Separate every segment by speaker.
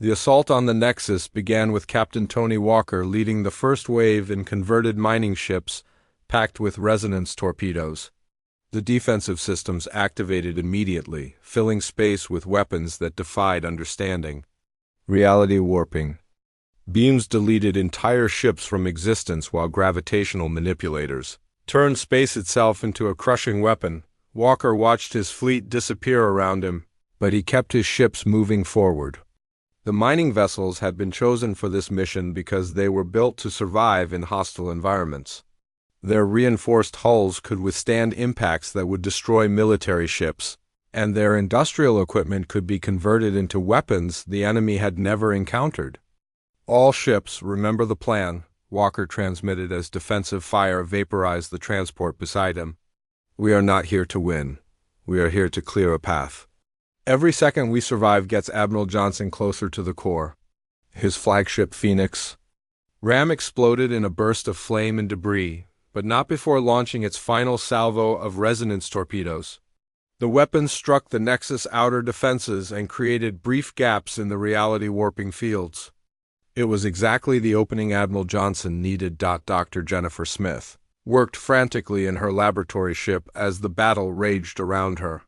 Speaker 1: The assault on the Nexus began with Captain Tony Walker leading the first wave in converted mining ships packed with resonance torpedoes. The defensive systems activated immediately, filling space with weapons that defied understanding. Reality warping. Beams deleted entire ships from existence while gravitational manipulators turned space itself into a crushing weapon. Walker watched his fleet disappear around him, but he kept his ships moving forward. The mining vessels had been chosen for this mission because they were built to survive in hostile environments. Their reinforced hulls could withstand impacts that would destroy military ships, and their industrial equipment could be converted into weapons the enemy had never encountered. "All ships, remember the plan," Walker transmitted as defensive fire vaporized the transport beside him. "We are not here to win. We are here to clear a path. Every second we survive gets Admiral Johnson closer to the core." His flagship Phoenix ram exploded in a burst of flame and debris, but not before launching its final salvo of resonance torpedoes. The weapon struck the Nexus outer defenses and created brief gaps in the reality warping fields. It was exactly the opening Admiral Johnson needed. Dr. Jennifer Smith worked frantically in her laboratory ship as the battle raged around her.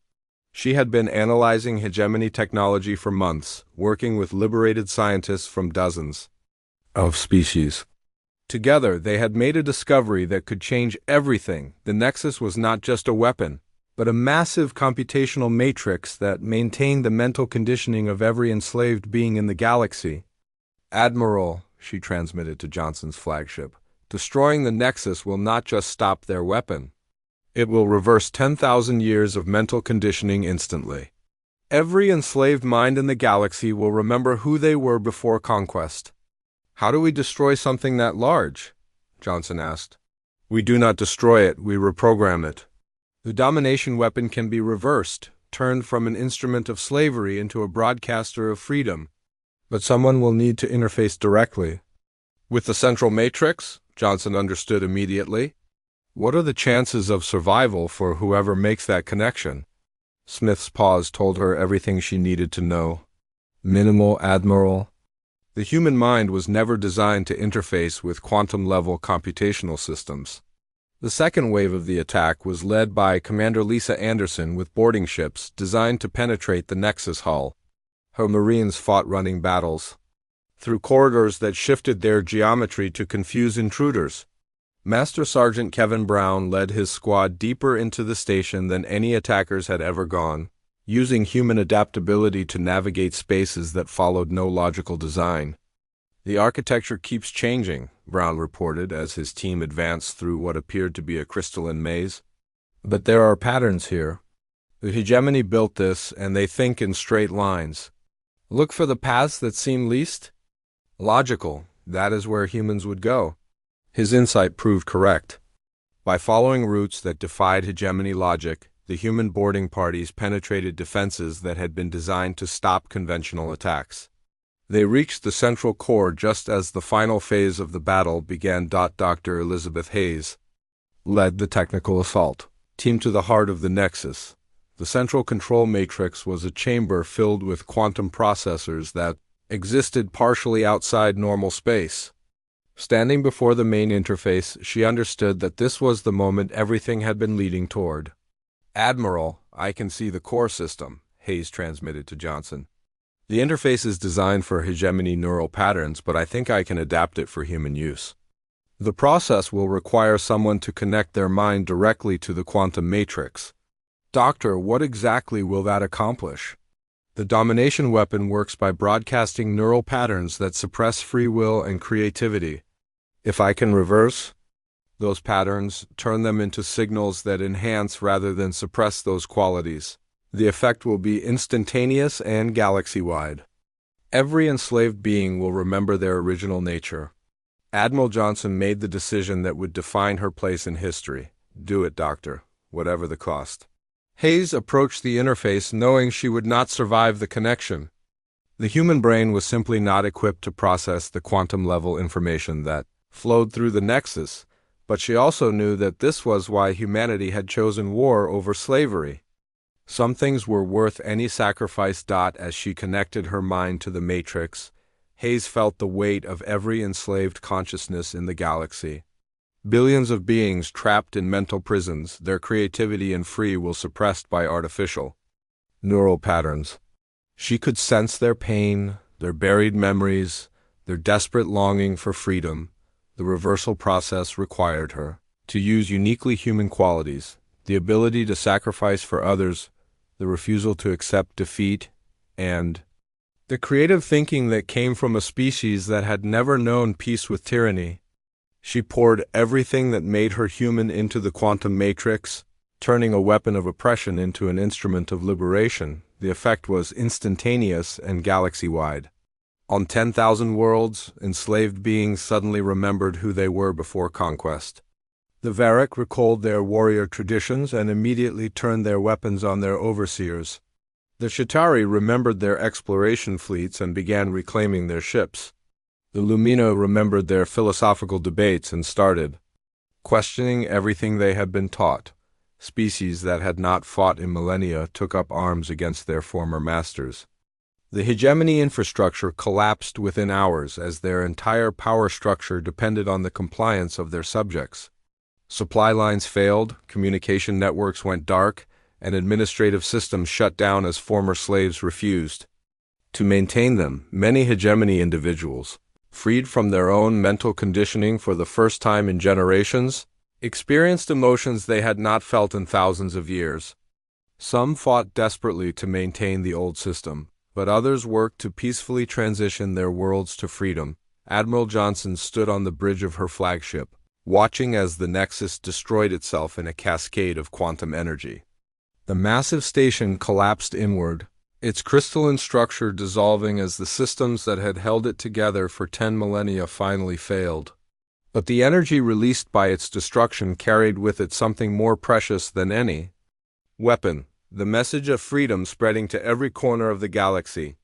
Speaker 1: She had been analyzing hegemony technology for months, working with liberated scientists from dozens of species. Together, they had made a discovery that could change everything. The Nexus was not just a weapon, but a massive computational matrix that maintained the mental conditioning of every enslaved being in the galaxy. "Admiral," she transmitted to Johnson's flagship, "destroying the Nexus will not just stop their weapon. It will reverse 10,000 years of mental conditioning instantly. Every enslaved mind in the galaxy will remember who they were before conquest." "How do we destroy something that large?" Johnson asked. "We do not destroy it, we reprogram it. The domination weapon can be reversed, turned from an instrument of slavery into a broadcaster of freedom. But someone will need to interface directly with the central matrix," Johnson understood immediately. "What are the chances of survival for whoever makes that connection?" Smith's pause told her everything she needed to know. "Minimal, Admiral. The human mind was never designed to interface with quantum-level computational systems." The second wave of the attack was led by Commander Lisa Anderson with boarding ships designed to penetrate the Nexus hull. Her Marines fought running battles through corridors that shifted their geometry to confuse intruders. Master Sergeant Kevin Brown led his squad deeper into the station than any attackers had ever gone, using human adaptability to navigate spaces that followed no logical design. "The architecture keeps changing," Brown reported as his team advanced through what appeared to be a crystalline maze. "But there are patterns here. The hegemony built this, and they think in straight lines. Look for the paths that seem least logical. That is where humans would go." His insight proved correct. By following routes that defied hegemony logic, the human boarding parties penetrated defenses that had been designed to stop conventional attacks. They reached the central core just as the final phase of the battle began. Dr. Elizabeth Hayes led the technical assault team to the heart of the Nexus. The central control matrix was a chamber filled with quantum processors that existed partially outside normal space. Standing before the main interface, she understood that this was the moment everything had been leading toward. "Admiral, I can see the core system," Hayes transmitted to Johnson. "The interface is designed for hegemony neural patterns, but I think I can adapt it for human use. The process will require someone to connect their mind directly to the quantum matrix." "Doctor, what exactly will that accomplish?" "The domination weapon works by broadcasting neural patterns that suppress free will and creativity. If I can reverse those patterns, turn them into signals that enhance rather than suppress those qualities, the effect will be instantaneous and galaxy-wide. Every enslaved being will remember their original nature." Admiral Johnson made the decision that would define her place in history. "Do it, Doctor, whatever the cost." Hayes approached the interface knowing she would not survive the connection. The human brain was simply not equipped to process the quantum-level information that flowed through the Nexus, but she also knew that this was why humanity had chosen war over slavery. Some things were worth any sacrifice. As she connected her mind to the Matrix, Hayes felt the weight of every enslaved consciousness in the galaxy. Billions of beings trapped in mental prisons, their creativity and free will suppressed by artificial neural patterns. She could sense their pain, their buried memories, their desperate longing for freedom. The reversal process required her to use uniquely human qualities, the ability to sacrifice for others, the refusal to accept defeat, and the creative thinking that came from a species that had never known peace with tyranny. She poured everything that made her human into the quantum matrix, turning a weapon of oppression into an instrument of liberation. The effect was instantaneous and galaxy-wide. On 10,000 worlds, enslaved beings suddenly remembered who they were before conquest. The Varric recalled their warrior traditions and immediately turned their weapons on their overseers. The Chitauri remembered their exploration fleets and began reclaiming their ships. The Lumina remembered their philosophical debates and started questioning everything they had been taught. Species that had not fought in millennia took up arms against their former masters. The hegemony infrastructure collapsed within hours as their entire power structure depended on the compliance of their subjects. Supply lines failed, communication networks went dark, and administrative systems shut down as former slaves refused to maintain them. Many hegemony individuals, freed from their own mental conditioning for the first time in generations, experienced emotions they had not felt in thousands of years. Some fought desperately to maintain the old system, but others worked to peacefully transition their worlds to freedom. Admiral Johnson stood on the bridge of her flagship, watching as the Nexus destroyed itself in a cascade of quantum energy. The massive station collapsed inward, its crystalline structure dissolving as the systems that had held it together for 10 millennia finally failed. But the energy released by its destruction carried with it something more precious than any weapon, the message of freedom spreading to every corner of the galaxy.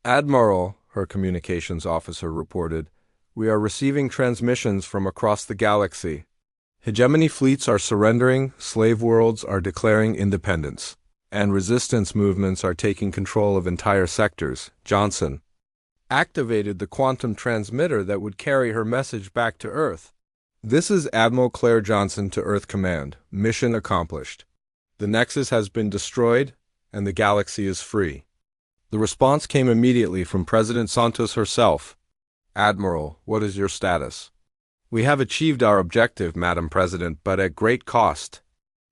Speaker 1: "Admiral," her communications officer reported, "we are receiving transmissions from across the galaxy. Hegemony fleets are surrendering, slave worlds are declaring independence, and resistance movements are taking control of entire sectors." Johnson activated the quantum transmitter that would carry her message back to Earth. "This is Admiral Claire Johnson to Earth Command. Mission accomplished. The Nexus has been destroyed, and the galaxy is free." The response came immediately from President Santos herself. "Admiral, what is your status?" "We have achieved our objective, Madam President, but at great cost.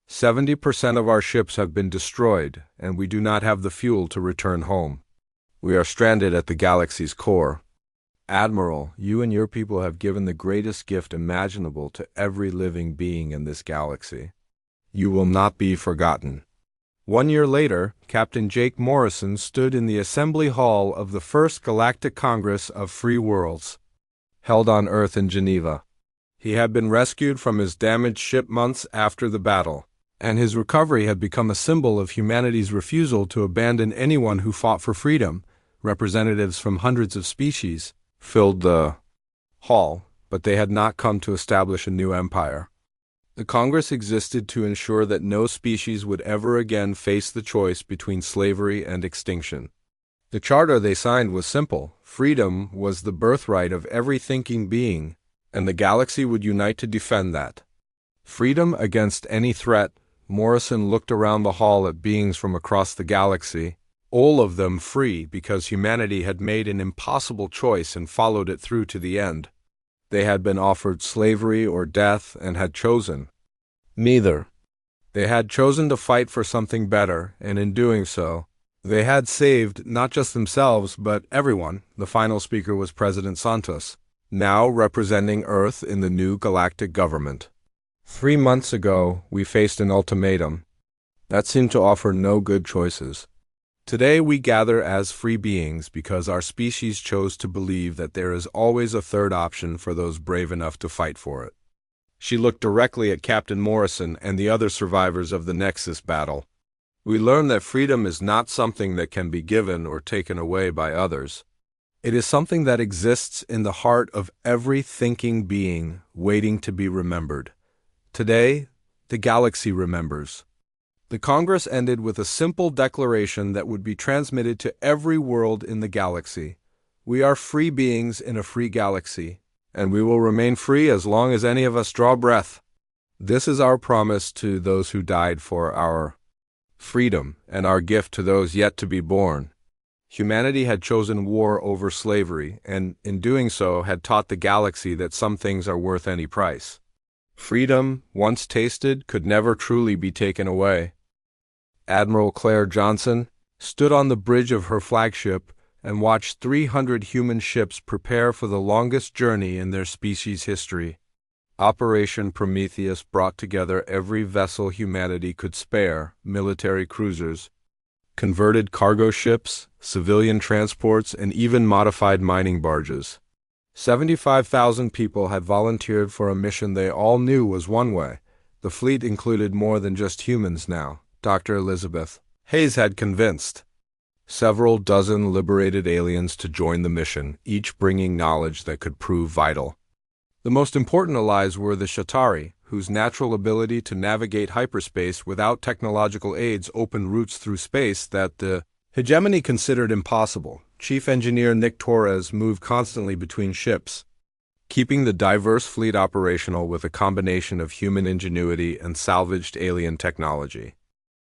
Speaker 1: 70% of our ships have been destroyed, and we do not have the fuel to return home. We are stranded at the galaxy's core." "Admiral, you and your people have given the greatest gift imaginable to every living being in this galaxy. You will not be forgotten." 1 year later, Captain Jake Morrison stood in the Assembly Hall of the First Galactic Congress of Free Worlds, held on Earth in Geneva. He had been rescued from his damaged ship months after the battle, and his recovery had become a symbol of humanity's refusal to abandon anyone who fought for freedom. Representatives from hundreds of species filled the hall, but they had not come to establish a new empire. The Congress existed to ensure that no species would ever again face the choice between slavery and extinction. The charter they signed was simple. Freedom was the birthright of every thinking being, and the galaxy would unite to defend that. Freedom against any threat. Morrison looked around the hall at beings from across the galaxy, all of them free because humanity had made an impossible choice and followed it through to the end. They had been offered slavery or death and had chosen neither. They had chosen to fight for something better, and in doing so, they had saved not just themselves but everyone. The final speaker was President Santos, now representing Earth in the new galactic government. 3 months ago, we faced an ultimatum that seemed to offer no good choices. Today we gather as free beings because our species chose to believe that there is always a third option for those brave enough to fight for it. She looked directly at Captain Morrison and the other survivors of the Nexus battle. We learned that freedom is not something that can be given or taken away by others. It is something that exists in the heart of every thinking being waiting to be remembered. Today, the galaxy remembers. The Congress ended with a simple declaration that would be transmitted to every world in the galaxy. We are free beings in a free galaxy, and we will remain free as long as any of us draw breath. This is our promise to those who died for our freedom and our gift to those yet to be born. Humanity had chosen war over slavery, and in doing so had taught the galaxy that some things are worth any price. Freedom, once tasted, could never truly be taken away. Admiral Claire Johnson stood on the bridge of her flagship and watched 300 human ships prepare for the longest journey in their species' history. Operation Prometheus brought together every vessel humanity could spare: military cruisers, converted cargo ships, civilian transports, and even modified mining barges. 75,000 people had volunteered for a mission they all knew was one way. The fleet included more than just humans now, Dr. Elizabeth Hayes had convinced. Several dozen liberated aliens to join the mission, each bringing knowledge that could prove vital. The most important allies were the Shatari, whose natural ability to navigate hyperspace without technological aids opened routes through space that the hegemony considered impossible. Chief Engineer Nick Torres moved constantly between ships, keeping the diverse fleet operational with a combination of human ingenuity and salvaged alien technology.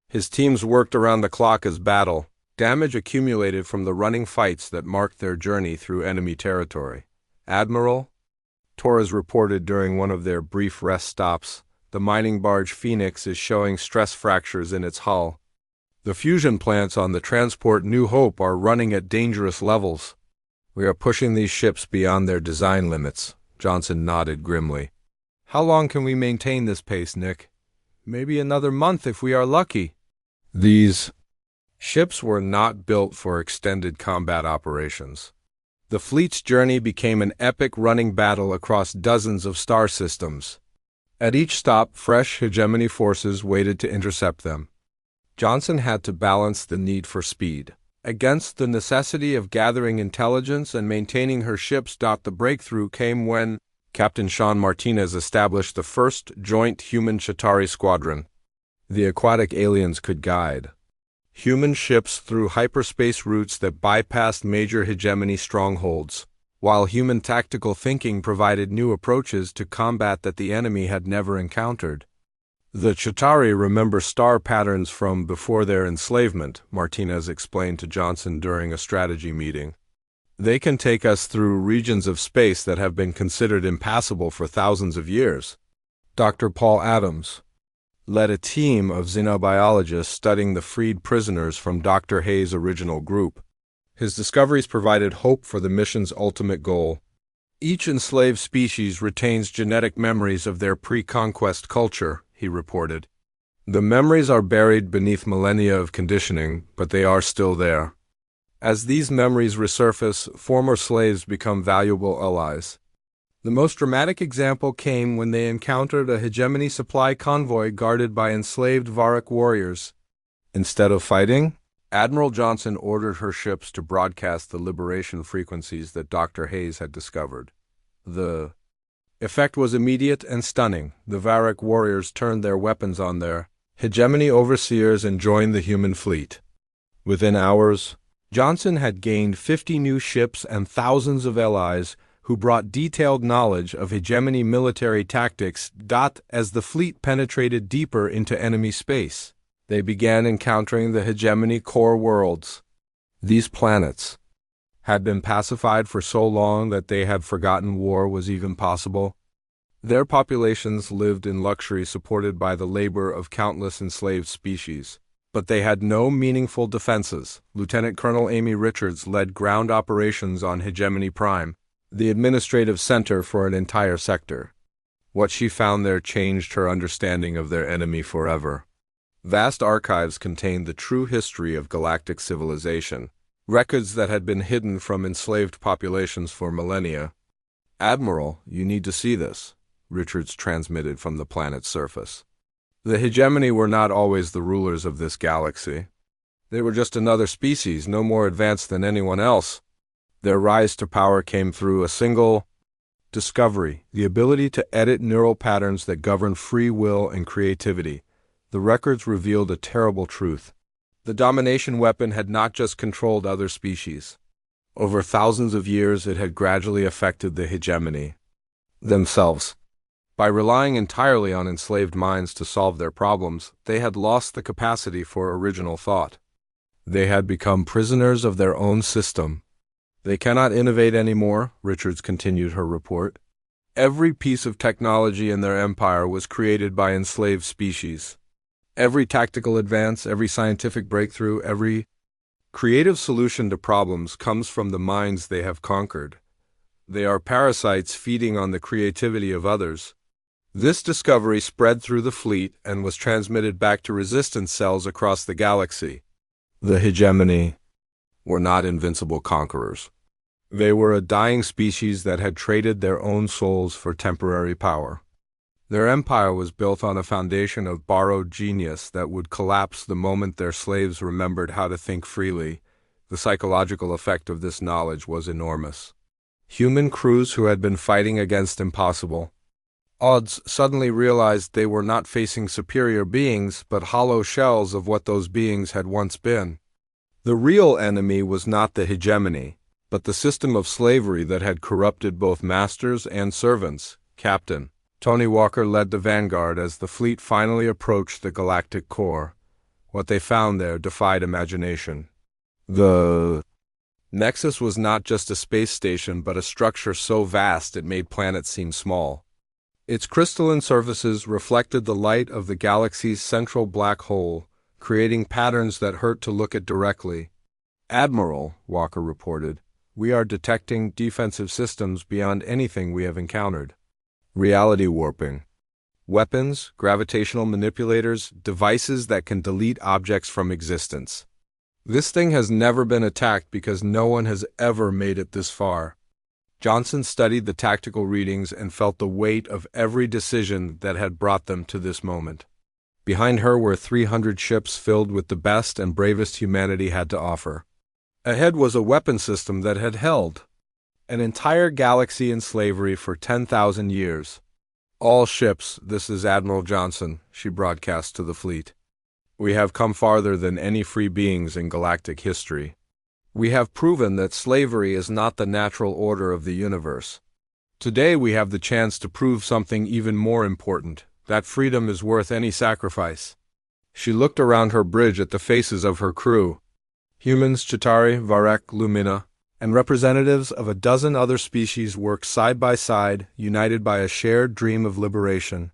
Speaker 1: His teams worked around the clock as battle damage accumulated from the running fights that marked their journey through enemy territory. Admiral Torres reported during one of their brief rest stops, "The mining barge Phoenix is showing stress fractures in its hull. The fusion plants on the transport New Hope are running at dangerous levels. We are pushing these ships beyond their design limits." Johnson nodded grimly. "How long can we maintain this pace, Nick? Maybe another month if we are lucky." These ships were not built for extended combat operations. The fleet's journey became an epic running battle across dozens of star systems. At each stop, fresh hegemony forces waited to intercept them. Johnson had to balance the need for speed against the necessity of gathering intelligence and maintaining her ships. The breakthrough came when Captain Sean Martinez established the first joint human Shatari squadron. The aquatic aliens could guide human ships through hyperspace routes that bypassed major hegemony strongholds, while human tactical thinking provided new approaches to combat that the enemy had never encountered. "The Chitauri remember star patterns from before their enslavement," Martinez explained to Johnson during a strategy meeting. "They can take us through regions of space that have been considered impassable for thousands of years." Dr. Paul Adams led a team of xenobiologists studying the freed prisoners from Dr. Hayes' original group. His discoveries provided hope for the mission's ultimate goal. "Each enslaved species retains genetic memories of their pre-conquest culture," he reported. "The memories are buried beneath millennia of conditioning, but they are still there. As these memories resurface, former slaves become valuable allies." The most dramatic example came when they encountered a hegemony supply convoy guarded by enslaved Varak warriors. Instead of fighting, Admiral Johnson ordered her ships to broadcast the liberation frequencies that Dr. Hayes had discovered. The effect was immediate and stunning. The Varak warriors turned their weapons on their hegemony overseers and joined the human fleet. Within hours, Johnson had gained 50 new ships and thousands of allies who brought detailed knowledge of hegemony military tactics. As the fleet penetrated deeper into enemy space, they began encountering the hegemony core worlds. These planets had been pacified for so long that they had forgotten war was even possible. Their populations lived in luxury supported by the labor of countless enslaved species, but they had no meaningful defenses. Lieutenant Colonel Amy Richards led ground operations on Hegemony Prime, the administrative center for an entire sector. What she found there changed her understanding of their enemy forever. Vast archives contained the true history of galactic civilization, records that had been hidden from enslaved populations for millennia. "Admiral, you need to see this," Richards transmitted from the planet's surface. "The hegemony were not always the rulers of this galaxy. They were just another species, no more advanced than anyone else. Their rise to power came through a single discovery: the ability to edit neural patterns that govern free will and creativity. The records revealed a terrible truth. The domination weapon had not just controlled other species. Over thousands of years, it had gradually affected the hegemony themselves. By relying entirely on enslaved minds to solve their problems, they had lost the capacity for original thought. They had become prisoners of their own system. They cannot innovate anymore, Richards continued her report. Every piece of technology in their empire was created by enslaved species. Every tactical advance, every scientific breakthrough, every creative solution to problems comes from the minds they have conquered. They are parasites feeding on the creativity of others. This discovery spread through the fleet and was transmitted back to resistance cells across the galaxy. The hegemony were not invincible conquerors. They were a dying species that had traded their own souls for temporary power. Their empire was built on a foundation of borrowed genius that would collapse the moment their slaves remembered how to think freely. The psychological effect of this knowledge was enormous. Human crews who had been fighting against impossible odds suddenly realized they were not facing superior beings, but hollow shells of what those beings had once been. The real enemy was not the hegemony, but the system of slavery that had corrupted both masters and servants. Captain Tony Walker led the vanguard as the fleet finally approached the galactic core. What they found there defied imagination. The Nexus was not just a space station, but a structure so vast it made planets seem small. Its crystalline surfaces reflected the light of the galaxy's central black hole, creating patterns that hurt to look at directly. "Admiral," Walker reported, "we are detecting defensive systems beyond anything we have encountered. Reality warping. Weapons, gravitational manipulators, devices that can delete objects from existence. This thing has never been attacked because no one has ever made it this far." Johnson studied the tactical readings and felt the weight of every decision that had brought them to this moment. Behind her were 300 ships filled with the best and bravest humanity had to offer. Ahead was a weapon system that had held an entire galaxy in slavery for 10,000 years. "All ships, this is Admiral Johnson," she broadcast to the fleet. "We have come farther than any free beings in galactic history. We have proven that slavery is not the natural order of the universe. Today we have the chance to prove something even more important, that freedom is worth any sacrifice." She looked around her bridge at the faces of her crew. Humans, Chitauri, Varek, Lumina, and representatives of a dozen other species worked side by side, united by a shared dream of liberation.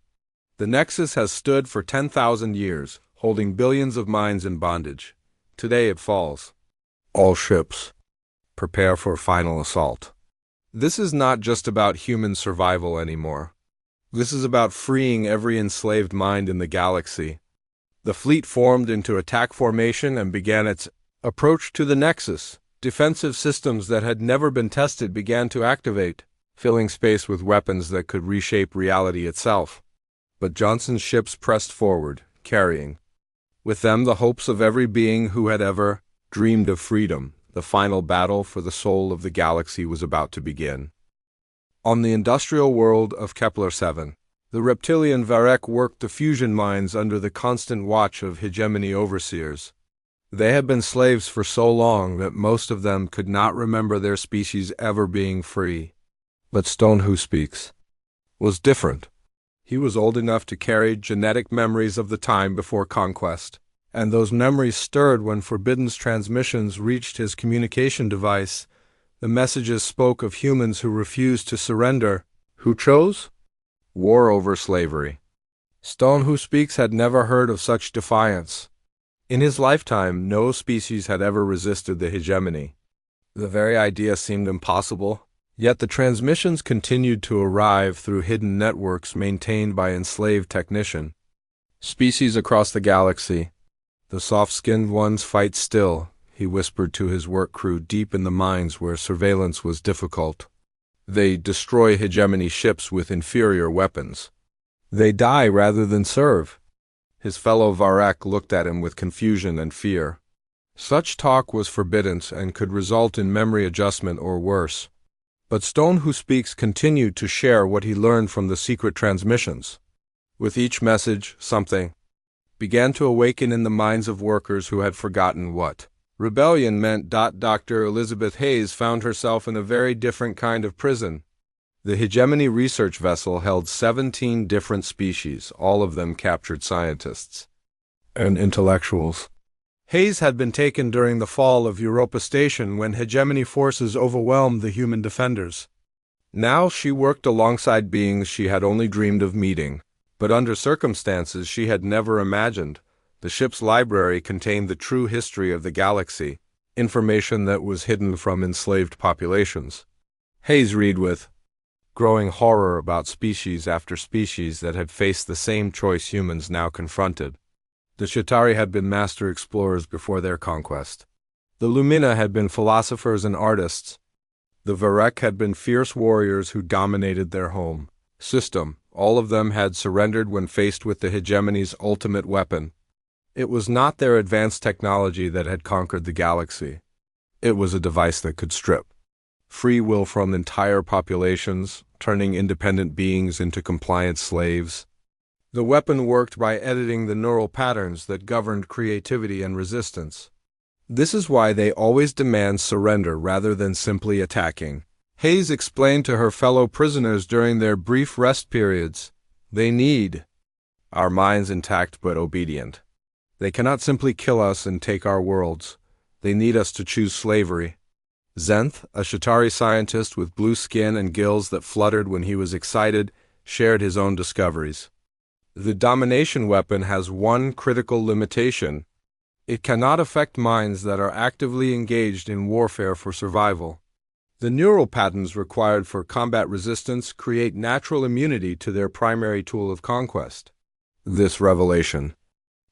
Speaker 1: The Nexus has stood for 10,000 years, holding billions of minds in bondage. Today it falls. "All ships, prepare for final assault." This is not just about human survival anymore. This is about freeing every enslaved mind in the galaxy. The fleet formed into attack formation and began its approach to the Nexus. Defensive systems that had never been tested began to activate, filling space with weapons that could reshape reality itself. But Johnson's ships pressed forward, carrying with them the hopes of every being who had ever dreamed of freedom. The final battle for the soul of the galaxy was about to begin. On the industrial world of Kepler-7, the reptilian Varek worked the fusion mines under the constant watch of hegemony overseers. They had been slaves for so long that most of them could not remember their species ever being free. But Stone Who Speaks was different. He was old enough to carry genetic memories of the time before conquest, and those memories stirred when Forbidden's transmissions reached his communication device. The messages spoke of humans who refused to surrender, who chose war over slavery. Stone Who Speaks had never heard of such defiance. In his lifetime, no species had ever resisted the hegemony. The very idea seemed impossible, yet the transmissions continued to arrive through hidden networks maintained by enslaved technicians. "Species across the galaxy. The soft-skinned ones fight still," he whispered to his work crew deep in the mines where surveillance was difficult. "They destroy hegemony ships with inferior weapons. They die rather than serve." His fellow Varek looked at him with confusion and fear. Such talk was forbidden and could result in memory adjustment or worse. But Stone Who Speaks continued to share what he learned from the secret transmissions. With each message, something began to awaken in the minds of workers who had forgotten what rebellion meant. Dr. Elizabeth Hayes found herself in a very different kind of prison. The Hegemony research vessel held 17 different species, all of them captured scientists and intellectuals. Hayes had been taken during the fall of Europa Station when Hegemony forces overwhelmed the human defenders. Now she worked alongside beings she had only dreamed of meeting, but under circumstances she had never imagined. The ship's library contained the true history of the galaxy, information that was hidden from enslaved populations. Hayes read with growing horror about species after species that had faced the same choice humans now confronted. The Chitauri had been master explorers before their conquest. The Lumina had been philosophers and artists. The Varek had been fierce warriors who dominated their home system. All of them had surrendered when faced with the Hegemony's ultimate weapon. It was not their advanced technology that had conquered the galaxy. It was a device that could strip free will from entire populations, turning independent beings into compliant slaves. The weapon worked by editing the neural patterns that governed creativity and resistance. This is why they always demand surrender rather than simply attacking. Hayes explained to her fellow prisoners during their brief rest periods, they need our minds intact but obedient. They cannot simply kill us and take our worlds. They need us to choose slavery. Zenth, a Chitauri scientist with blue skin and gills that fluttered when he was excited, shared his own discoveries. The domination weapon has one critical limitation. It cannot affect minds that are actively engaged in warfare for survival. The neural patterns required for combat resistance create natural immunity to their primary tool of conquest. This revelation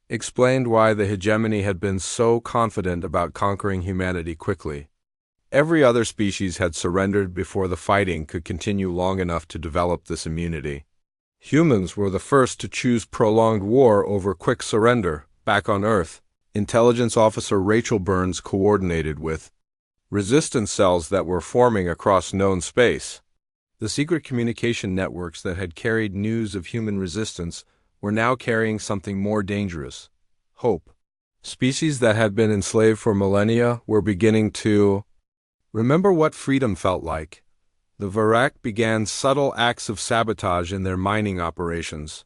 Speaker 1: explained why the Hegemony had been so confident about conquering humanity quickly. Every other species had surrendered before the fighting could continue long enough to develop this immunity. Humans were the first to choose prolonged war over quick surrender. Back on Earth, Intelligence Officer Rachel Burns coordinated with resistance cells that were forming across known space. The secret communication networks that had carried news of human resistance were now carrying something more dangerous: hope. Species that had been enslaved for millennia were beginning to remember what freedom felt like. The Varek began subtle acts of sabotage in their mining operations.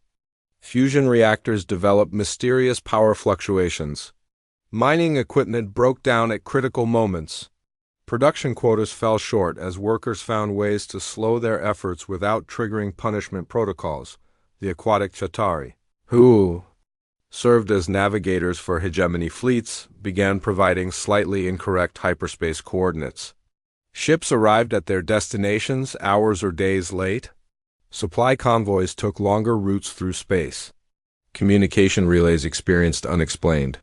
Speaker 1: Fusion reactors developed mysterious power fluctuations. Mining equipment broke down at critical moments. Production quotas fell short as workers found ways to slow their efforts without triggering punishment protocols. The aquatic Chitauri, who served as navigators for Hegemony fleets, began providing slightly incorrect hyperspace coordinates. Ships arrived at their destinations hours or days late. Supply convoys took longer routes through space. Communication relays experienced unexplained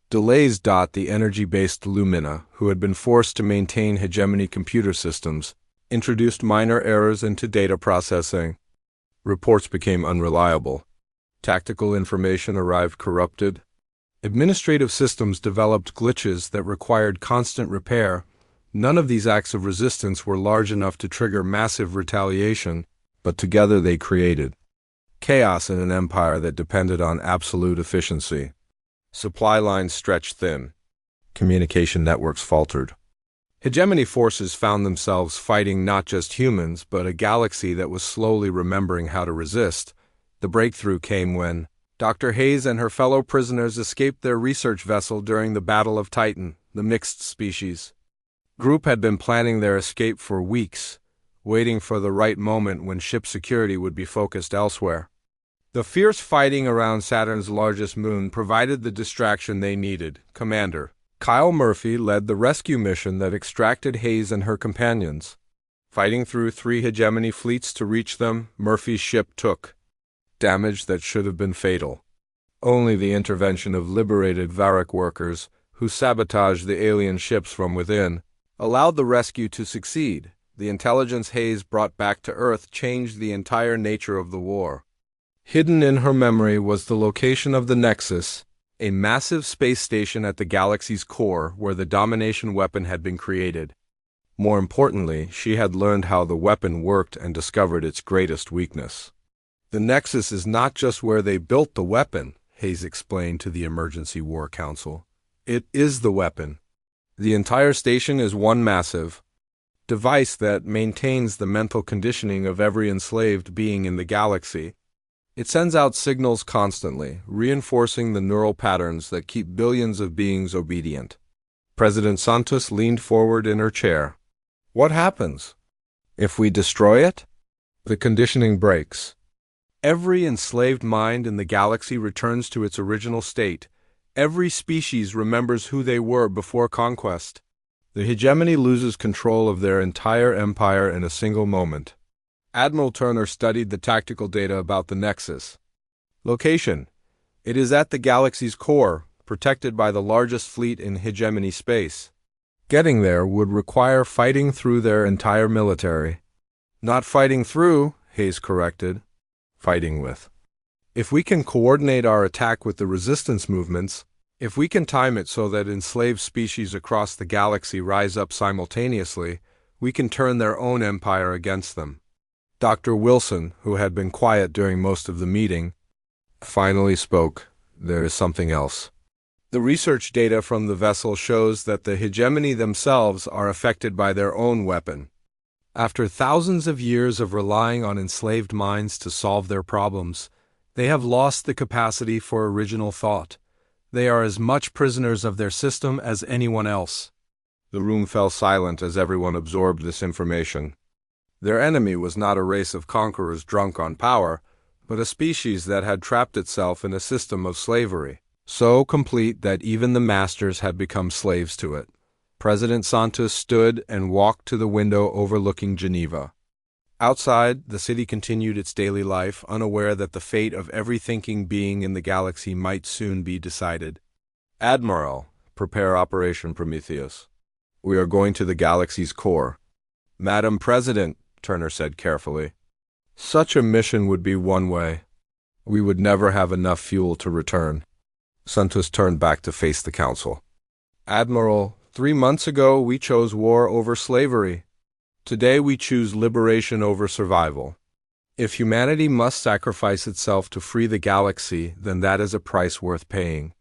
Speaker 1: delays. The energy-based Lumina, who had been forced to maintain Hegemony computer systems, introduced minor errors into data processing. Reports became unreliable. Tactical information arrived corrupted. Administrative systems developed glitches that required constant repair. None of these acts of resistance were large enough to trigger massive retaliation, but together they created chaos in an empire that depended on absolute efficiency. Supply lines stretched thin. Communication networks faltered. Hegemony forces found themselves fighting not just humans, but a galaxy that was slowly remembering how to resist. The breakthrough came when Dr. Hayes and her fellow prisoners escaped their research vessel during the Battle of Titan, the mixed species group had been planning their escape for weeks, waiting for the right moment when ship security would be focused elsewhere. The fierce fighting around Saturn's largest moon provided the distraction they needed. Commander Kyle Murphy led the rescue mission that extracted Hayes and her companions. Fighting through 3 Hegemony fleets to reach them, Murphy's ship took damage that should have been fatal. Only the intervention of liberated Varek workers, who sabotaged the alien ships from within, allowed the rescue to succeed. The intelligence Hayes brought back to Earth changed the entire nature of the war. Hidden in her memory was the location of the Nexus, a massive space station at the galaxy's core where the domination weapon had been created. More importantly, she had learned how the weapon worked and discovered its greatest weakness. The Nexus is not just where they built the weapon, Hayes explained to the Emergency War Council. It is the weapon. The entire station is one massive device that maintains the mental conditioning of every enslaved being in the galaxy. It sends out signals constantly, reinforcing the neural patterns that keep billions of beings obedient. President Santos leaned forward in her chair. What happens if we destroy it? The conditioning breaks. Every enslaved mind in the galaxy returns to its original state. Every species remembers who they were before conquest. The hegemony loses control of their entire empire in a single moment. Admiral Turner studied the tactical data about the Nexus. Location: it is at the galaxy's core, protected by the largest fleet in hegemony space. Getting there would require fighting through their entire military. Not fighting through, Hayes corrected. Fighting with. If we can coordinate our attack with the resistance movements, if we can time it so that enslaved species across the galaxy rise up simultaneously, we can turn their own empire against them. Dr. Wilson, who had been quiet during most of the meeting, finally spoke. There is something else. The research data from the vessel shows that the hegemony themselves are affected by their own weapon. After thousands of years of relying on enslaved minds to solve their problems, they have lost the capacity for original thought. They are as much prisoners of their system as anyone else. The room fell silent as everyone absorbed this information. Their enemy was not a race of conquerors drunk on power, but a species that had trapped itself in a system of slavery, so complete that even the masters had become slaves to it. President Santos stood and walked to the window overlooking Geneva. Outside, the city continued its daily life, unaware that the fate of every thinking being in the galaxy might soon be decided. Admiral, prepare Operation Prometheus. We are going to the galaxy's core. Madam President, Turner said carefully. Such a mission would be one way. We would never have enough fuel to return. Santos turned back to face the council. Admiral, 3 months ago we chose war over slavery. Today we choose liberation over survival. If humanity must sacrifice itself to free the galaxy, then that is a price worth paying.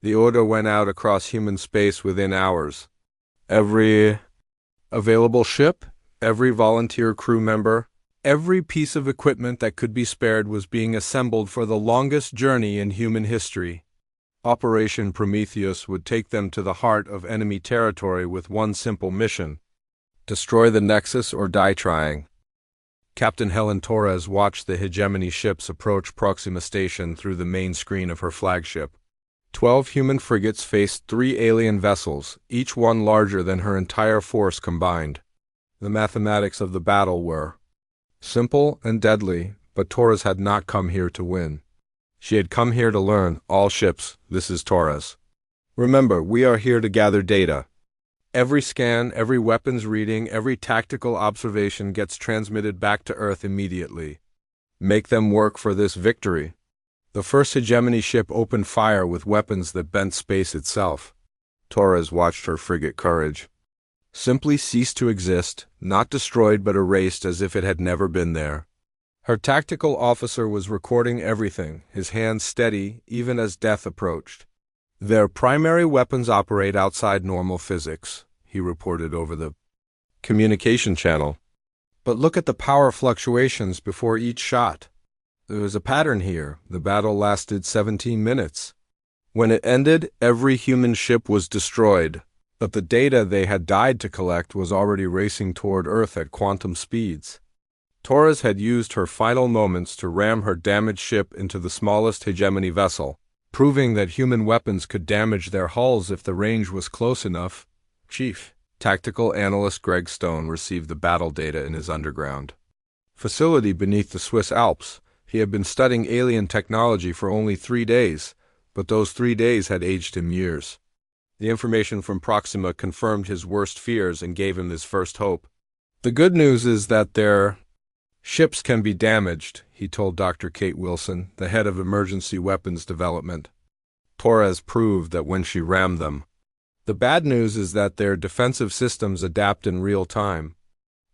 Speaker 1: The order went out across human space within hours. Every available ship, every volunteer crew member, every piece of equipment that could be spared was being assembled for the longest journey in human history. Operation Prometheus would take them to the heart of enemy territory with one simple mission: destroy the Nexus or die trying. Captain Helen Torres watched the hegemony ships approach Proxima Station through the main screen of her flagship. 12 human frigates faced 3 alien vessels, each one larger than her entire force combined. The mathematics of the battle were simple and deadly, but Torres had not come here to win. She had come here to learn. All ships, this is Torres. Remember, we are here to gather data. Every scan, every weapons reading, every tactical observation gets transmitted back to Earth immediately. Make them work for this victory. The first hegemony ship opened fire with weapons that bent space itself. Torres watched her frigate Courage simply cease to exist, not destroyed but erased as if it had never been there. Her tactical officer was recording everything, his hands steady even as death approached. Their primary weapons operate outside normal physics, he reported over the communication channel. But look at the power fluctuations before each shot. There was a pattern here. The battle lasted 17 minutes. When it ended, every human ship was destroyed, but the data they had died to collect was already racing toward Earth at quantum speeds. Torres had used her final moments to ram her damaged ship into the smallest hegemony vessel, proving that human weapons could damage their hulls if the range was close enough. Chief Tactical Analyst Greg Stone received the battle data in his underground facility beneath the Swiss Alps. He had been studying alien technology for only 3 days, but those 3 days had aged him years. The information from Proxima confirmed his worst fears and gave him his first hope. The good news is that their ships can be damaged, he told Dr. Kate Wilson, the head of emergency weapons development. Torres proved that when she rammed them. The bad news is that their defensive systems adapt in real time.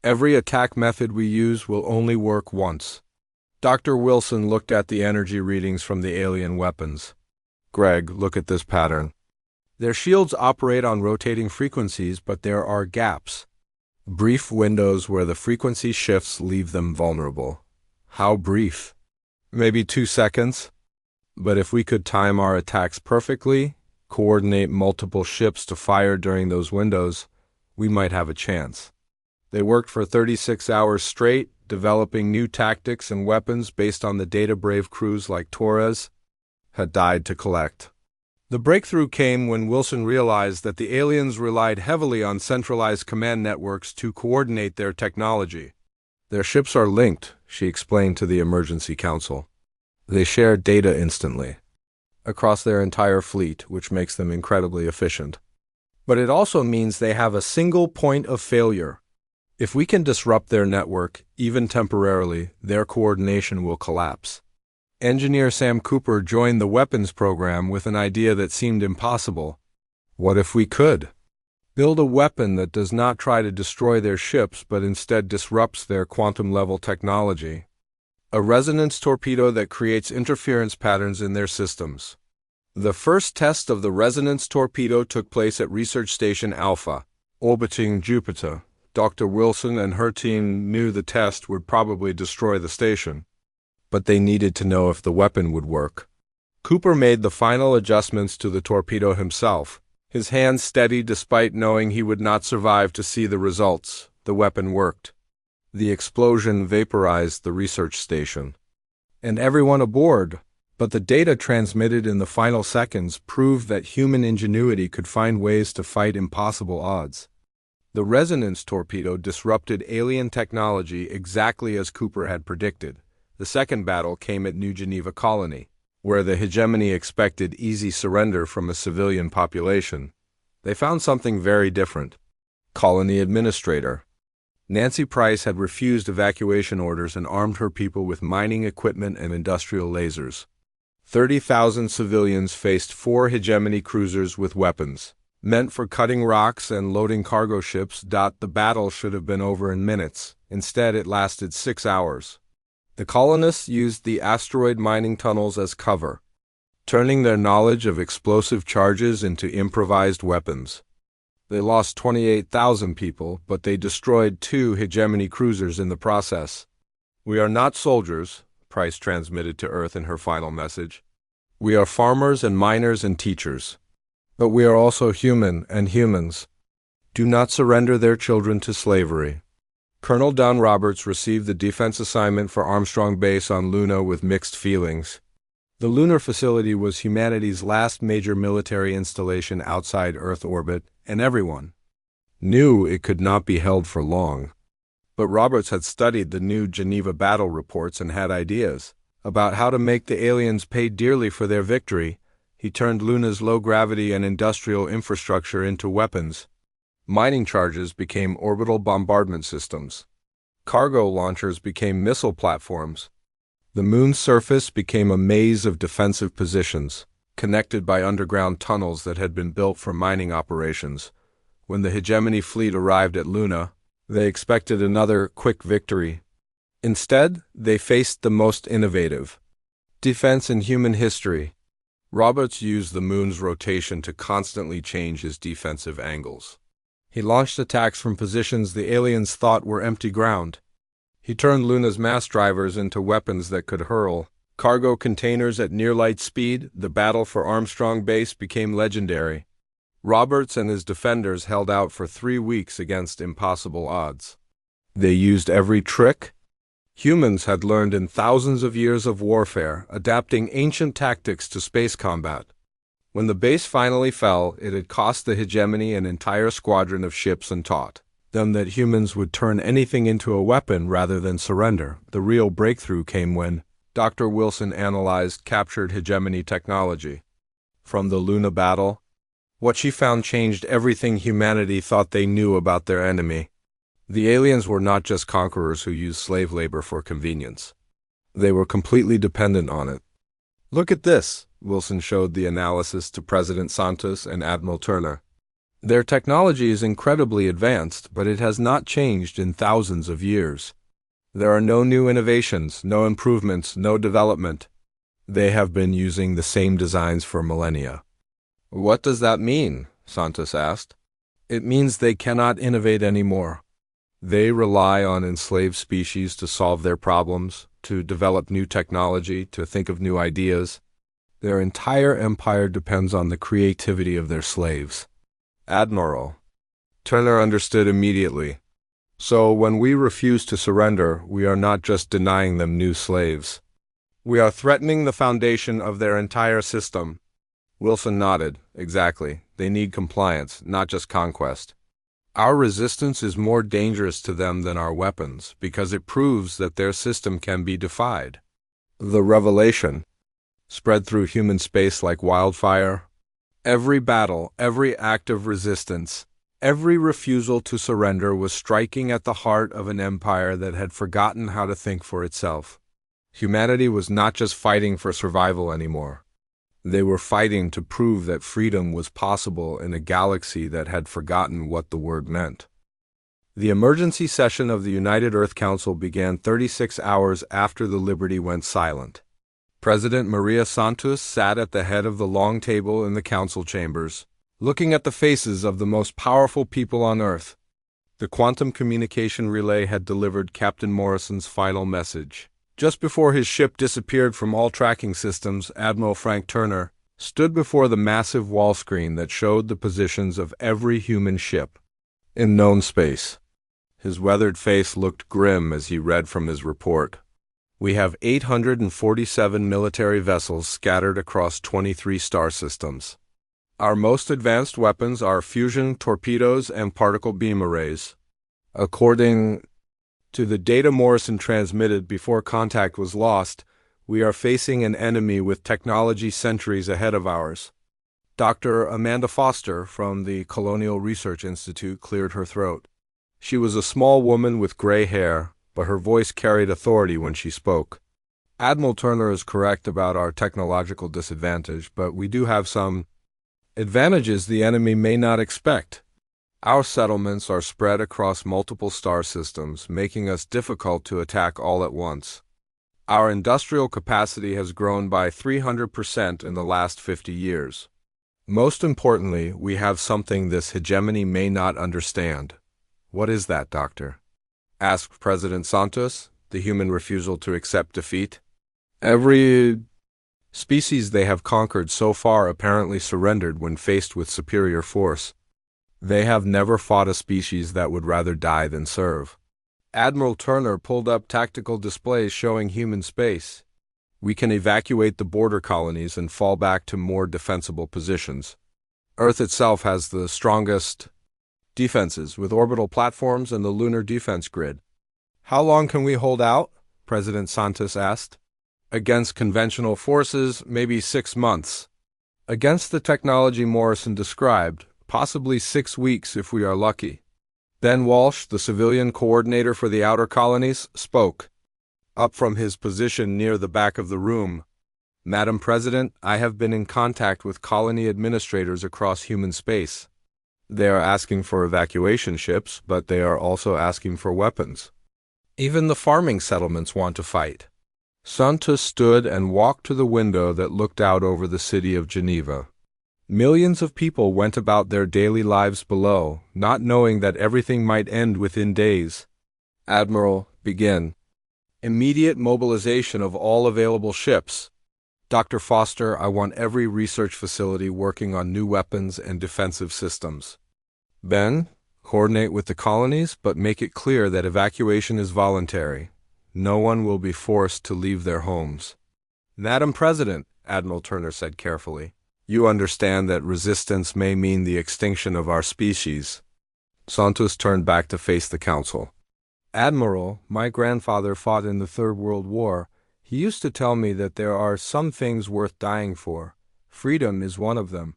Speaker 1: Every attack method we use will only work once. Dr. Wilson looked at the energy readings from the alien weapons. Greg, look at this pattern. Their shields operate on rotating frequencies, but there are gaps. Brief windows where the frequency shifts leave them vulnerable. How brief? Maybe 2 seconds? But if we could time our attacks perfectly, coordinate multiple ships to fire during those windows, we might have a chance. They worked for 36 hours straight, developing new tactics and weapons based on the data-brave crews like Torres had died to collect. The breakthrough came when Wilson realized that the aliens relied heavily on centralized command networks to coordinate their technology. Their ships are linked, she explained to the Emergency Council. They share data instantly, across their entire fleet, which makes them incredibly efficient. But it also means they have a single point of failure. If we can disrupt their network, even temporarily, their coordination will collapse. Engineer Sam Cooper joined the weapons program with an idea that seemed impossible. What if we could? Build a weapon that does not try to destroy their ships but instead disrupts their quantum-level technology. A resonance torpedo that creates interference patterns in their systems. The first test of the resonance torpedo took place at Research Station Alpha, orbiting Jupiter. Dr. Wilson and her team knew the test would probably destroy the station, but they needed to know if the weapon would work. Cooper made the final adjustments to the torpedo himself, his hands steady despite knowing he would not survive to see the results. The weapon worked. The explosion vaporized the research station and everyone aboard, but the data transmitted in the final seconds proved that human ingenuity could find ways to fight impossible odds. The resonance torpedo disrupted alien technology exactly as Cooper had predicted. The second battle came at New Geneva Colony, where the hegemony expected easy surrender from a civilian population. They found something very different. Colony Administrator Nancy Price had refused evacuation orders and armed her people with mining equipment and industrial lasers. 30,000 civilians faced 4 hegemony cruisers with weapons meant for cutting rocks and loading cargo ships. The battle should have been over in minutes. Instead, it lasted 6 hours. The colonists used the asteroid mining tunnels as cover, turning their knowledge of explosive charges into improvised weapons. They lost 28,000 people, but they destroyed 2 hegemony cruisers in the process. "We are not soldiers," Price transmitted to Earth in her final message. "We are farmers and miners and teachers. But we are also human and humans. Do not surrender their children to slavery." Colonel Don Roberts received the defense assignment for Armstrong Base on Luna with mixed feelings. The lunar facility was humanity's last major military installation outside Earth orbit, and everyone knew it could not be held for long. But Roberts had studied the New Geneva battle reports and had ideas about how to make the aliens pay dearly for their victory. He turned Luna's low-gravity and industrial infrastructure into weapons. Mining charges became orbital bombardment systems. Cargo launchers became missile platforms. The moon's surface became a maze of defensive positions, connected by underground tunnels that had been built for mining operations. When the hegemony fleet arrived at Luna, they expected another quick victory. Instead, they faced the most innovative defense in human history. Roberts used the moon's rotation to constantly change his defensive angles. He launched attacks from positions the aliens thought were empty ground. He turned Luna's mass drivers into weapons that could hurl cargo containers at near-light speed. The battle for Armstrong Base became legendary. Roberts and his defenders held out for 3 weeks against impossible odds. They used every trick humans had learned in thousands of years of warfare, adapting ancient tactics to space combat. When the base finally fell, it had cost the hegemony an entire squadron of ships and taught them that humans would turn anything into a weapon rather than surrender. The real breakthrough came when Dr. Wilson analyzed captured hegemony technology. From the Luna battle, what she found changed everything humanity thought they knew about their enemy. The aliens were not just conquerors who used slave labor for convenience. They were completely dependent on it. "Look at this," Wilson showed the analysis to President Santos and Admiral Turner. "Their technology is incredibly advanced, but it has not changed in thousands of years. There are no new innovations, no improvements, no development. They have been using the same designs for millennia. What does that mean? Santos asked. It means they cannot innovate anymore. They rely on enslaved species to solve their problems, to develop new technology, to think of new ideas. Their entire empire depends on the creativity of their slaves. Admiral Turner understood immediately. So when we refuse to surrender, we are not just denying them new slaves. We are threatening the foundation of their entire system. Wilson nodded. Exactly. They need compliance, not just conquest. Our resistance is more dangerous to them than our weapons, because it proves that their system can be defied. The revelation spread through human space like wildfire. Every battle, every act of resistance, every refusal to surrender was striking at the heart of an empire that had forgotten how to think for itself. Humanity was not just fighting for survival anymore. They were fighting to prove that freedom was possible in a galaxy that had forgotten what the word meant. The emergency session of the United Earth Council began 36 hours after the Liberty went silent. President Maria Santos sat at the head of the long table in the council chambers, looking at the faces of the most powerful people on Earth. The quantum communication relay had delivered Captain Morrison's final message. Just before his ship disappeared from all tracking systems, Admiral Frank Turner stood before the massive wall screen that showed the positions of every human ship in known space. His weathered face looked grim as he read from his report. We have 847 military vessels scattered across 23 star systems. Our most advanced weapons are fusion torpedoes and particle beam arrays. According to the data Morrison transmitted before contact was lost, we are facing an enemy with technology centuries ahead of ours. Dr. Amanda Foster from the Colonial Research Institute cleared her throat. She was a small woman with gray hair, but her voice carried authority when she spoke. Admiral Turner is correct about our technological disadvantage, but we do have some advantages the enemy may not expect. Our settlements are spread across multiple star systems, making us difficult to attack all at once. Our industrial capacity has grown by 300% in the last 50 years. Most importantly, we have something this hegemony may not understand. What is that, Doctor? Asked President Santos, the human refusal to accept defeat. Every species they have conquered so far apparently surrendered when faced with superior force. They have never fought a species that would rather die than serve. Admiral Turner pulled up tactical displays showing human space. We can evacuate the border colonies and fall back to more defensible positions. Earth itself has the strongest defenses, with orbital platforms and the lunar defense grid. How long can we hold out? President Santos asked. Against conventional forces, maybe 6 months. Against the technology Morrison described, possibly 6 weeks if we are lucky. Ben Walsh, the civilian coordinator for the outer colonies, spoke. Up from his position near the back of the room. Madam President, I have been in contact with colony administrators across human space. They are asking for evacuation ships, but they are also asking for weapons. Even the farming settlements want to fight. Santos stood and walked to the window that looked out over the city of Geneva. Millions of people went about their daily lives below, not knowing that everything might end within days. Admiral, begin. Immediate mobilization of all available ships. Dr. Foster, I want every research facility working on new weapons and defensive systems. Ben, coordinate with the colonies, but make it clear that evacuation is voluntary. No one will be forced to leave their homes. Madam President, Admiral Turner said carefully, you understand that resistance may mean the extinction of our species. Santos turned back to face the council. Admiral, my grandfather fought in the Third World War. He used to tell me that there are some things worth dying for. Freedom is one of them.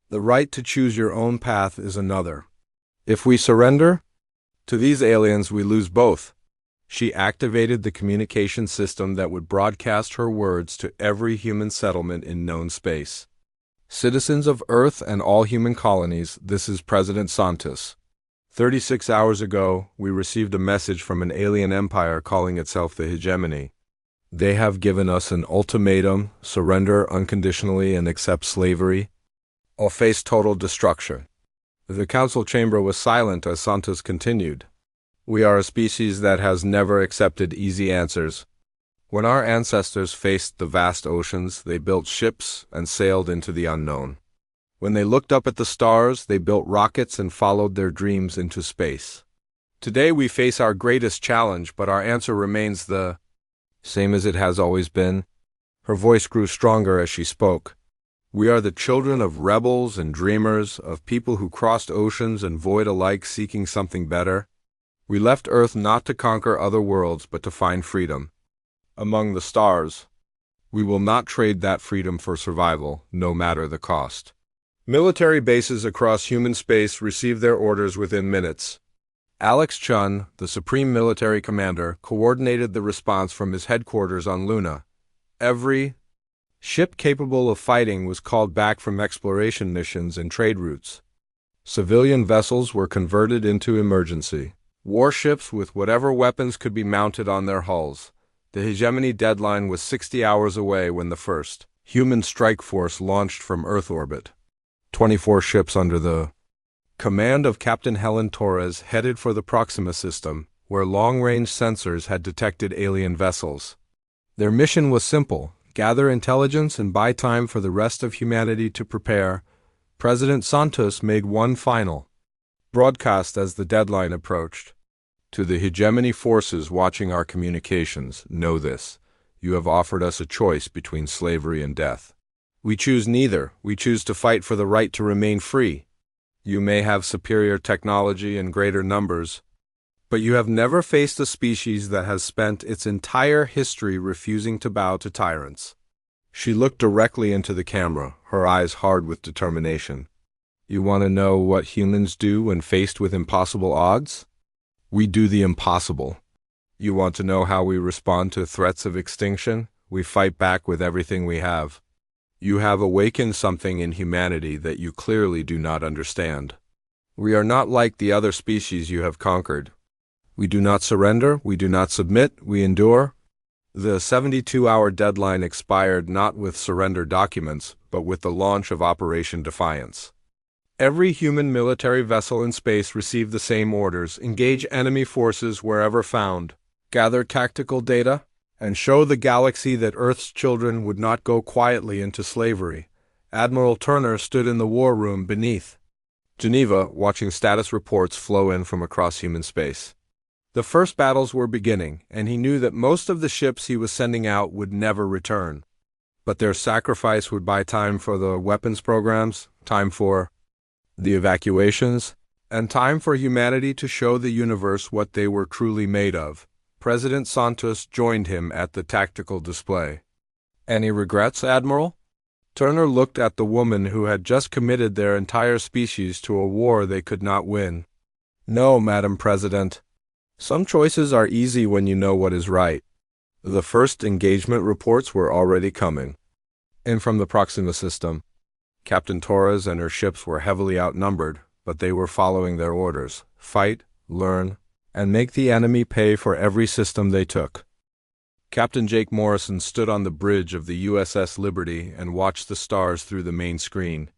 Speaker 1: The right to choose your own path is another. If we surrender to these aliens, we lose both. She activated the communication system that would broadcast her words to every human settlement in known space. Citizens of Earth and all human colonies, this is President Santos. 36 hours ago, we received a message from an alien empire calling itself the hegemony. They have given us an ultimatum: surrender unconditionally and accept slavery, or face total destruction. The council chamber was silent as Santos continued. We are a species that has never accepted easy answers. When our ancestors faced the vast oceans, they built ships and sailed into the unknown. When they looked up at the stars, they built rockets and followed their dreams into space. Today we face our greatest challenge, but our answer remains the same as it has always been. Her voice grew stronger as she spoke. We are the children of rebels and dreamers, of people who crossed oceans and void alike seeking something better. We left Earth not to conquer other worlds, but to find freedom among the stars. We will not trade that freedom for survival, no matter the cost. Military bases across human space received their orders within minutes. Alex Chun, the Supreme Military Commander, coordinated the response from his headquarters on Luna. Every ship capable of fighting was called back from exploration missions and trade routes. Civilian vessels were converted into emergency warships with whatever weapons could be mounted on their hulls. The hegemony deadline was 60 hours away when the first human strike force launched from Earth orbit. 24 ships under the command of Captain Helen Torres headed for the Proxima system, where long-range sensors had detected alien vessels. Their mission was simple: gather intelligence and buy time for the rest of humanity to prepare. President Santos made one final broadcast as the deadline approached. To the hegemony forces watching our communications, know this: you have offered us a choice between slavery and death. We choose neither. We choose to fight for the right to remain free. You may have superior technology and greater numbers, but you have never faced a species that has spent its entire history refusing to bow to tyrants. She looked directly into the camera, her eyes hard with determination. You want to know what humans do when faced with impossible odds? We do the impossible. You want to know how we respond to threats of extinction? We fight back with everything we have. You have awakened something in humanity that you clearly do not understand. We are not like the other species you have conquered. We do not surrender, we do not submit, we endure. The 72-hour deadline expired not with surrender documents, but with the launch of Operation Defiance. Every human military vessel in space received the same orders: engage enemy forces wherever found, gather tactical data, and show the galaxy that Earth's children would not go quietly into slavery. Admiral Turner stood in the war room beneath Geneva, watching status reports flow in from across human space. The first battles were beginning, and he knew that most of the ships he was sending out would never return. But their sacrifice would buy time for the weapons programs, time for the evacuations, and time for humanity to show the universe what they were truly made of. President Santos joined him at the tactical display. Any regrets, Admiral? Turner looked at the woman who had just committed their entire species to a war they could not win. No, Madam President. Some choices are easy when you know what is right. The first engagement reports were already coming in from the Proxima system. Captain Torres and her ships were heavily outnumbered, but they were following their orders: fight, learn, and make the enemy pay for every system they took. Captain Jake Morrison stood on the bridge of the USS Liberty and watched the stars through the main screen.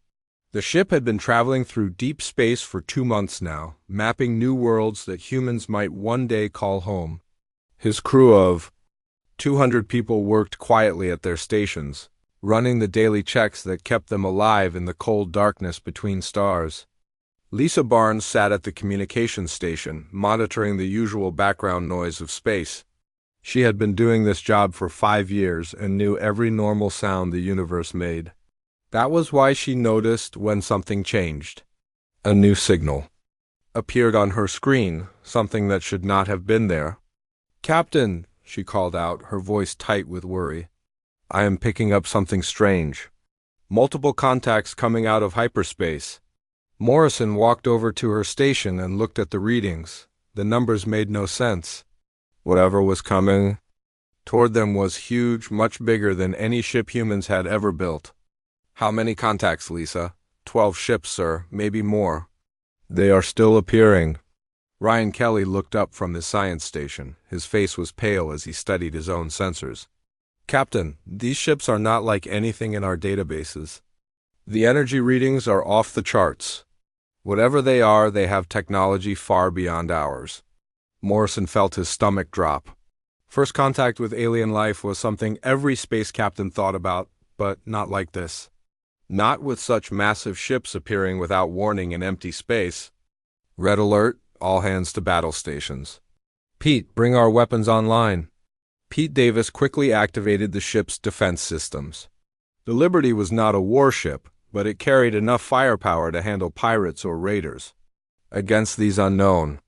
Speaker 1: The ship had been traveling through deep space for 2 months now, mapping new worlds that humans might one day call home. His crew of 200 people worked quietly at their stations, running the daily checks that kept them alive in the cold darkness between stars. Lisa Barnes sat at the communications station, monitoring the usual background noise of space. She had been doing this job for 5 years and knew every normal sound the universe made. That was why she noticed when something changed. A new signal appeared on her screen, something that should not have been there. "Captain," she called out, her voice tight with worry. "I am picking up something strange. Multiple contacts coming out of hyperspace." Morrison walked over to her station and looked at the readings. The numbers made no sense. Whatever was coming toward them was huge, much bigger than any ship humans had ever built. "How many contacts, Lisa?" 12 ships, sir, maybe more." "They are still appearing." Ryan Kelly looked up from his science station. His face was pale as he studied his own sensors. Captain, these ships are not like anything in our databases. The energy readings are off the charts. Whatever they are, they have technology far beyond ours. Morrison felt his stomach drop. First contact with alien life was something every space captain thought about, but not like this. Not with such massive ships appearing without warning in empty space. Red alert, all hands to battle stations. Pete, bring our weapons online. Pete Davis quickly activated the ship's defense systems. The Liberty was not a warship, but it carried enough firepower to handle pirates or raiders. Against these unknown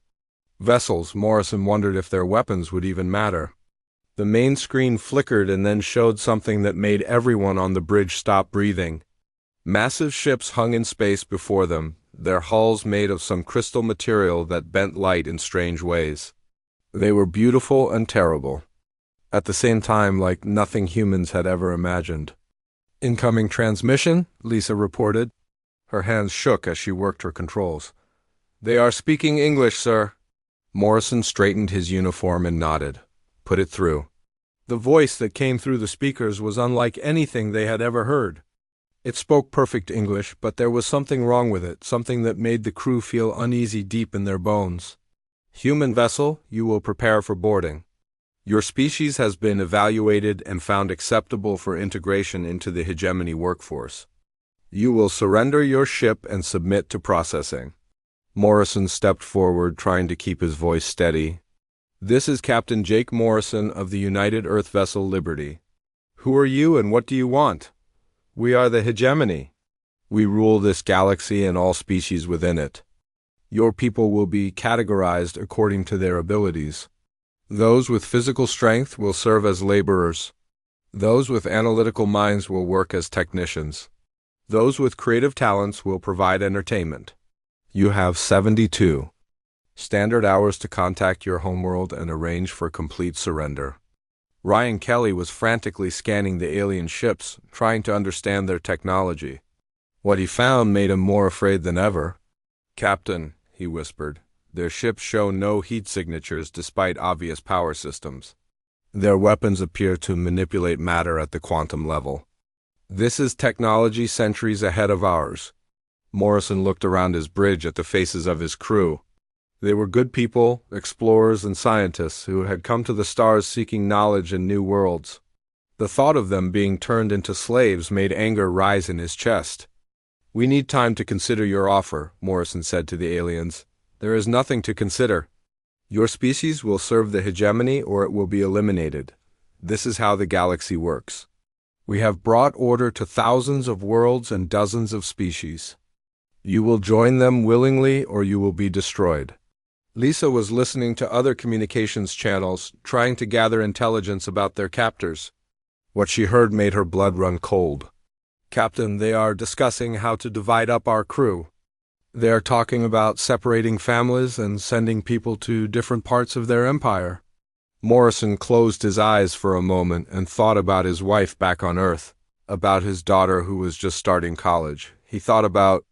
Speaker 1: vessels, Morrison wondered if their weapons would even matter. The main screen flickered and then showed something that made everyone on the bridge stop breathing. Massive ships hung in space before them, their hulls made of some crystal material that bent light in strange ways. They were beautiful and terrible. At the same time, like nothing humans had ever imagined. Incoming transmission, Lisa reported. Her hands shook as she worked her controls. They are speaking English, sir. Morrison straightened his uniform and nodded. Put it through. The voice that came through the speakers was unlike anything they had ever heard. It spoke perfect English, but there was something wrong with it, something that made the crew feel uneasy deep in their bones. Human vessel, you will prepare for boarding. Your species has been evaluated and found acceptable for integration into the hegemony workforce. You will surrender your ship and submit to processing. Morrison stepped forward, trying to keep his voice steady. This is Captain Jake Morrison of the United Earth vessel Liberty. Who are you and what do you want? We are the hegemony. We rule this galaxy and all species within it. Your people will be categorized according to their abilities. Those with physical strength will serve as laborers. Those with analytical minds will work as technicians. Those with creative talents will provide entertainment. You have 72 standard hours to contact your homeworld and arrange for complete surrender. Ryan Kelly was frantically scanning the alien ships, trying to understand their technology. What he found made him more afraid than ever. Captain, he whispered, their ships show no heat signatures despite obvious power systems. Their weapons appear to manipulate matter at the quantum level. This is technology centuries ahead of ours. Morrison looked around his bridge at the faces of his crew. They were good people, explorers and scientists who had come to the stars seeking knowledge and new worlds. The thought of them being turned into slaves made anger rise in his chest. We need time to consider your offer, Morrison said to the aliens. There is nothing to consider. Your species will serve the hegemony or it will be eliminated. This is how the galaxy works. We have brought order to thousands of worlds and dozens of species. You will join them willingly or you will be destroyed. Lisa was listening to other communications channels, trying to gather intelligence about their captors. What she heard made her blood run cold. Captain, they are discussing how to divide up our crew. They are talking about separating families and sending people to different parts of their empire. Morrison closed his eyes for a moment and thought about his wife back on Earth, about his daughter who was just starting college. He thought about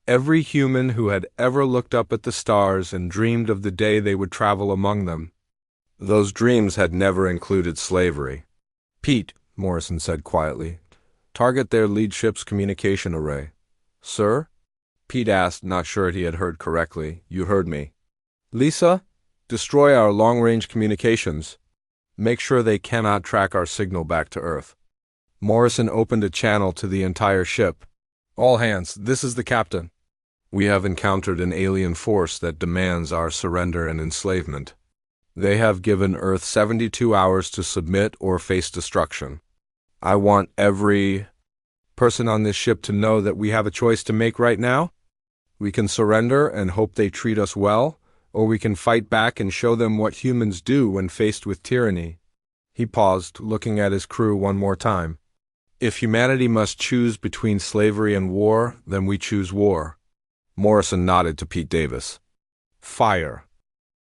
Speaker 1: every human who had ever looked up at the stars and dreamed of the day they would travel among them. Those dreams had never included slavery. Pete, Morrison said quietly, target their lead ship's communication array. Sir? Pete asked, not sure he had heard correctly. You heard me. Lisa, destroy our long-range communications. Make sure they cannot track our signal back to Earth. Morrison opened a channel to the entire ship. All hands, this is the captain. We have encountered an alien force that demands our surrender and enslavement. They have given Earth 72 hours to submit or face destruction. I want every person on this ship to know that we have a choice to make right now. We can surrender and hope they treat us well, or we can fight back and show them what humans do when faced with tyranny. He paused, looking at his crew one more time. If humanity must choose between slavery and war, then we choose war. Morrison nodded to Pete Davis. Fire.